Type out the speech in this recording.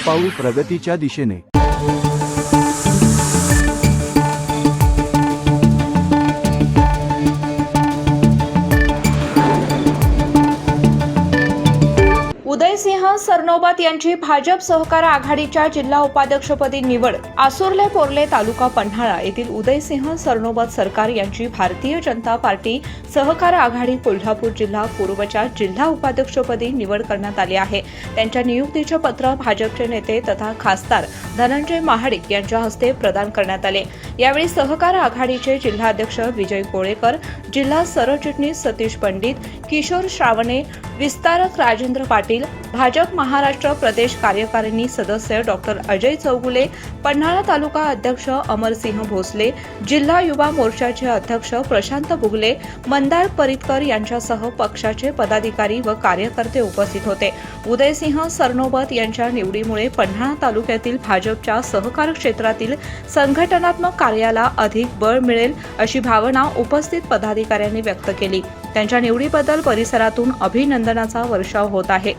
पाऊल प्रगतीच्या दिशेने। उदयसिंह सरनोबत यांची भाजप सहकार आघाडीच्या जिल्हा उपाध्यक्षपदी निवड। आसुर्ले पोर्ले तालुका पन्हाळा येथील उदयसिंह सरनोबत सरकार यांची भारतीय जनता पार्टी सहकार आघाडी कोल्हापूर जिल्हा पूर्वच्या जिल्हा उपाध्यक्षपदी निवड करण्यात आली आहे। त्यांच्या नियुक्तीचे पत्र भाजपचे नेते तथा खासदार धनंजय महाडिक यांच्या हस्ते प्रदान करण्यात आले। यावेळी सहकार आघाडीचे जिल्हाध्यक्ष विजय कोळेकर, जिल्हा सरचिटणीस सतीश पंडित, किशोर श्रावणे, विस्तारक राजेंद्र पाटील, भाजप महाराष्ट्र प्रदेश कार्यकारिणी सदस्य डॉक्टर अजय चौगुले, पन्हाळा तालुका अध्यक्ष अमरसिंह भोसले, जिल्हा युवा मोर्चाचे अध्यक्ष प्रशांत बुगले, मंदार परितकर यांच्यासह पक्षाचे पदाधिकारी व कार्यकर्ते उपस्थित होते। उदयसिंह सरनोबत यांच्या निवडीमुळे पन्हाळा तालुक्यातील भाजपच्या सहकार क्षेत्रातील संघटनात्मक कार्याला अधिक बळ मिळेल अशी भावना उपस्थित पदाधिकाऱ्यांनी व्यक्त केली। त्यांच्या निवडीबद्दल परिसरातून अभिनंदनाचा वर्षाव होत आहे।